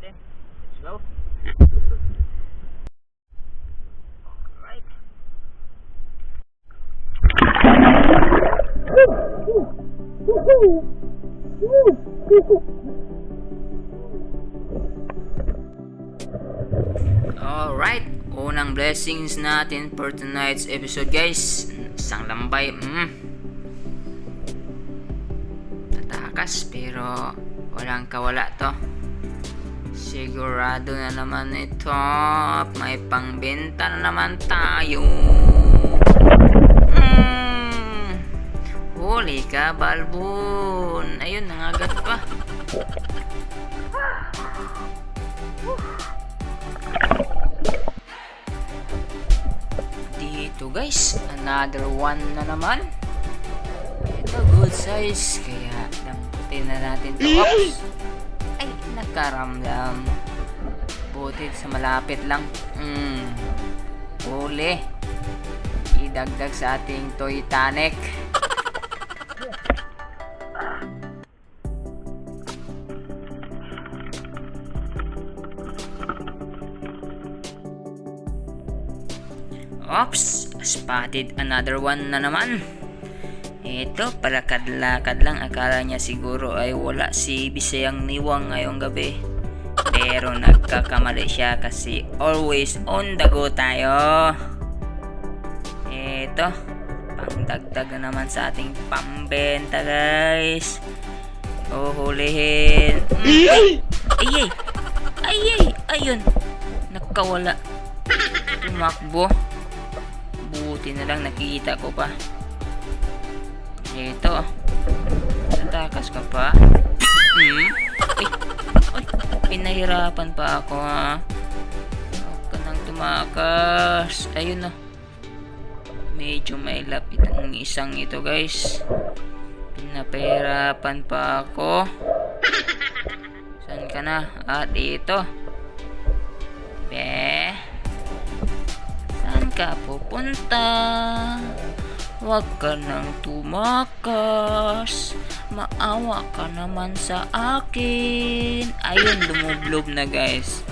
natin. Let's go. Alright. Alright, unang blessings natin for tonight's episode, guys. Isang lambay. Tatakas pero walang kawala to. Sigurado na naman ito. May pangbenta na naman tayo. Huli ka, Balbon. Ayun, nangagat pa. Dito guys, another one na naman. Ito good size, kaya lamputin na natin to. Oops! Ay, nakaramdam. Butit sa malapit lang. Huli. Idagdag sa ating Titanic. Oops, spotted another one na naman. Ito, palakad-lakad lang. Akala niya siguro ay wala si Bisayang Niwang ngayong gabi. Pero nagkakamali siya kasi always on the go tayo. Ito, pangdagdag na naman sa ating pambenta, guys. Huhulihin. Ayun, nakawala. Tumakbo. Buti na lang nakita ko pa. Ito. Tatakas ka pa. Ay, pinahirapan pa ako, ha. Huwag ka nang tumakas. Ayun, no. Medyo may lapit ang isang ito, guys. Pinapahirapan pa ako. Saan ka na? At ito. Saan ka pupunta? Huwag ka nang tumakas. Maawa ka naman sa akin. Ayun, lumublob na, guys.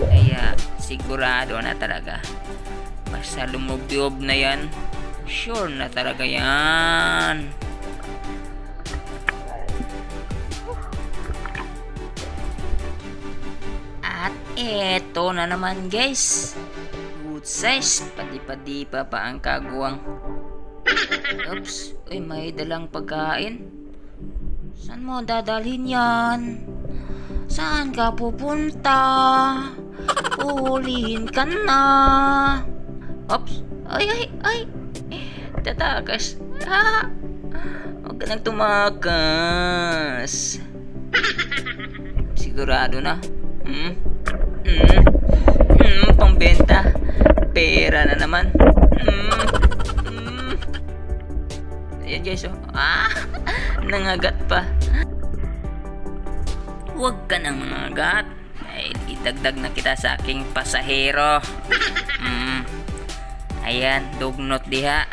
Kaya sigurado na talaga. Basta lumublob na yan, sure na talaga yan. At eto na naman, guys. Good size. Padi-padipa pa ang kaguwang. Oops. Uy, may dalang pagkain. Saan mo dadalhin yan? Saan ka pupunta? Uhulihin ka na. Oops. Ay. Tatakas. Huwag ka nang tumakas. Sigurado na. Pambenta. Pera na naman. Ayan, guys, oh. Nangagat pa. Huwag ka nang mangagat. Ay, idagdag na kita sa aking pasahero. Ayan, dugnot diha.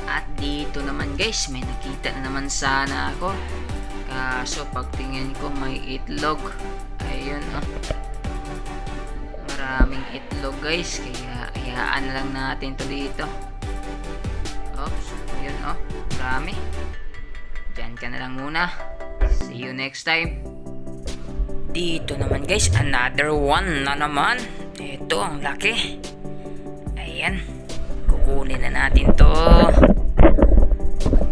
At dito naman, guys, may nakita na naman sana ako. Kaso pagtingin ko may itlog. Ayun, oh. Maraming itlog, guys, kaya hayaan lang natin to dito. Oops, ayun, oh. Marami. Diyan ka na lang muna. See you next time. Dito naman, guys, another one na naman. Ito ang laki. Ayan, kukunin na natin to.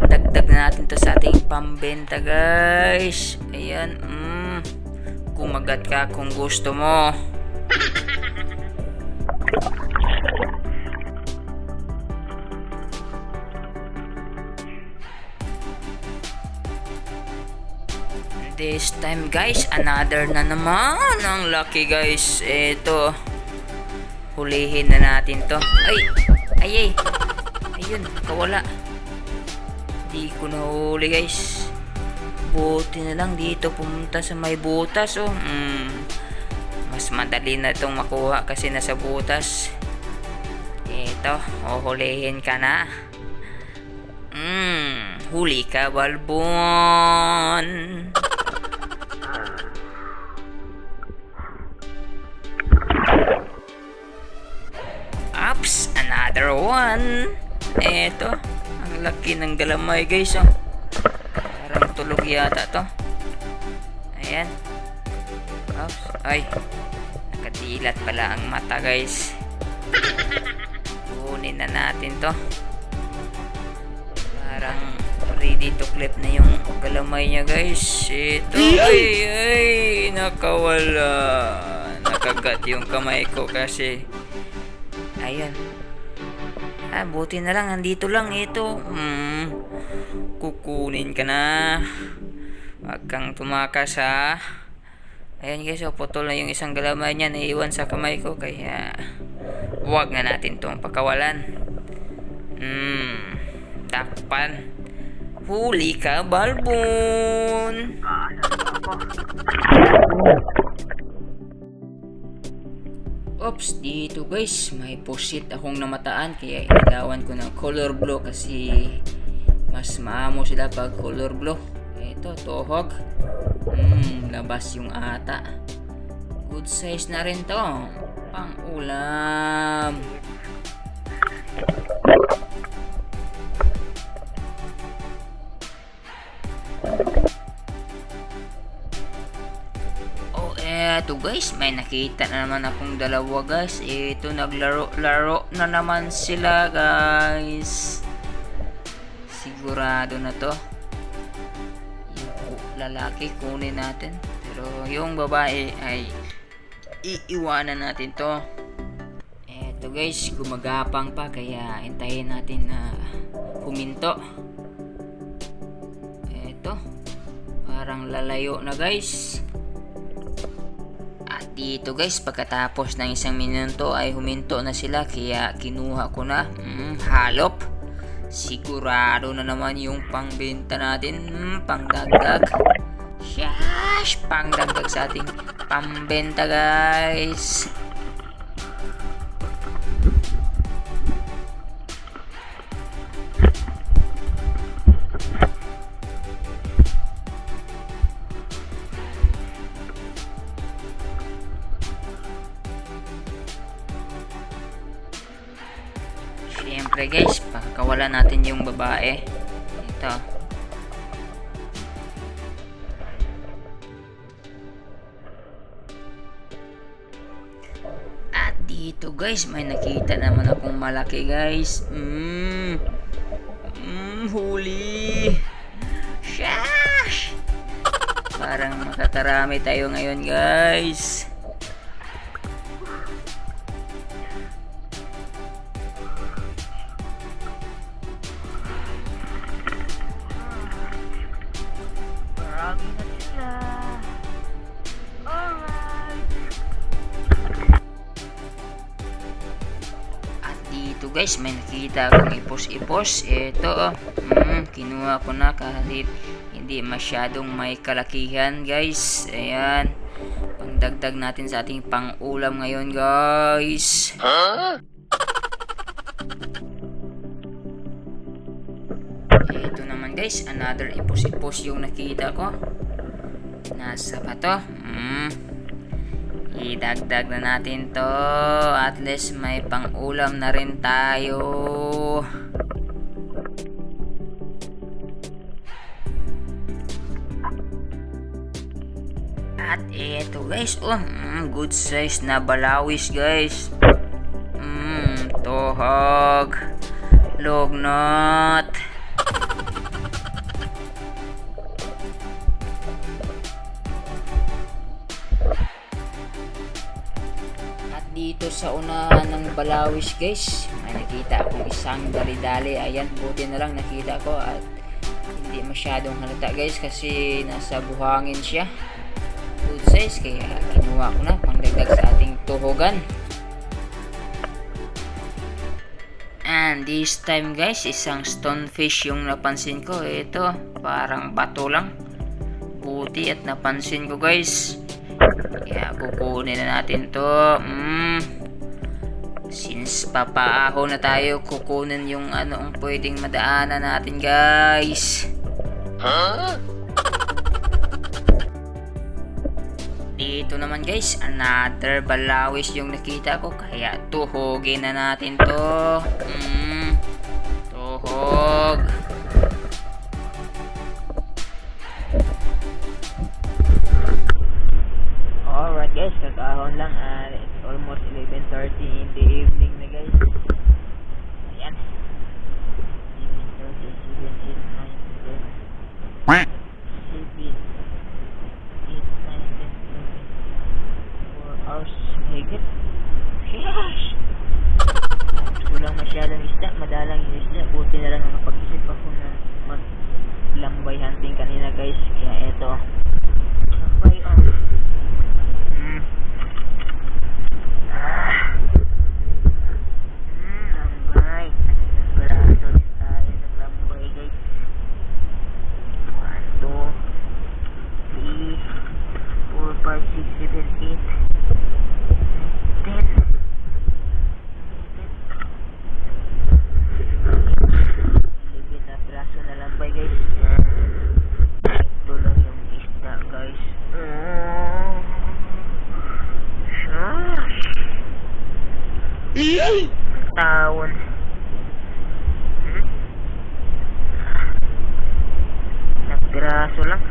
Dagdag na natin to sa ating pambenta, guys. Ayan. Kumagat ka kung gusto mo. This time, guys, another na naman ang lucky, guys. Ito, hulihin na natin to. Ay. Ayun, kawala. Di ko nahuli, guys. Buti na lang dito pumunta sa may butas, oh. Mas madali na itong makuha kasi nasa butas. Ito, hulihin ka na. Huli ka, Balbon. naman. Eto, ang laki ng galamay guys, oh. Parang tulog yata to. Ayan. Oops. Ay, nakadilat pala ang mata guys. Kunin na natin to. Parang ready to clip na yung galamay niya guys. Ito, ay, nakawala. Nakagat yung kamay ko kasi. Ayan. Buti na lang, nandito lang ito. Kukunin ka na. Huwag kang tumakas ha. Ayan guys, putol na yung isang galamay niya, naiwan sa kamay ko. Kaya, huwag na natin itong pakawalan. Takpan. Huli ka, Balbon. Oops, dito guys, may pusit akong namataan. Kaya inagawan ko ng color blue kasi mas maamo sila pag color blue. Ito, tuhog. Labas yung ata. Good size na rin to. Pang ulam. Oh, eto guys, may nakita na naman akong dalawa guys. Ito, naglaro-laro na naman sila guys. Sigurado na to. Lalaki kunin natin, pero yung babae ay iiwanan natin to. Eto guys, gumagapang pa kaya hintayin natin na huminto. Eto, parang lalayo na guys. At dito guys, pagkatapos ng isang minuto ay huminto na sila kaya kinuha ko na. Halop. Sigurado na naman yung pangbenta natin. Pangdagdag. Shash! Pangdagdag sa ating pambenta guys. Siyempre guys, pakakawalan natin yung babae. Ito. At dito guys, may nakita naman akong malaki guys. Huli. Shash! Parang makakarami tayo ngayon guys. Marami na sila. Alright. At dito guys, may nakita akong ipos-ipos. Ito, kinuha ko na kahit hindi masyadong may kalakihan guys. Ayan. Pangdagdag natin sa ating pang-ulam ngayon guys. Ito naman guys, another ipos-ipos yung nakita ko. Nasa pa to? Idagdag na natin to. At least may pang-ulam na rin tayo. At eto guys, good size na balawis guys. Tuhog. Lognot. Dito sa unahan ng balawis guys, may nakita akong isang dali-dali. Ayan, buti na lang nakita ko at hindi masyadong halata guys kasi nasa buhangin siya. Good size kaya kinuha ko na pangdagdag sa ating tuhogan. And this time guys, isang stonefish yung napansin ko. Ito, parang bato lang. Buti at napansin ko guys. Kaya kukunin na natin to. Since papaaho na tayo, kukunin yung ang pwedeng madaanan natin guys. Dito naman guys, another balawis yung nakita ko. Kaya tuhogin na natin to. Busog. Alright guys, kakahon lang. It's almost 11:30 in the evening na guys. Ayan. 11:30, 7, 8, 9, 10. 7, 8, 9, 10, 4 hours. Higit. Yes! Kulang masyadong isda. Madalang yung isda. Buti na lang nakapag-isip ako na maglambay hunting kanina guys. Kaya eto. Lambay lambay. Barato din tayo ng lambay guys. 1, 2, 3, 4, 5, 6, 7, 8, 10. Ligid na piraso na lambay guys. Ito lang yung isda guys. Tawon. Nagpiraso lang.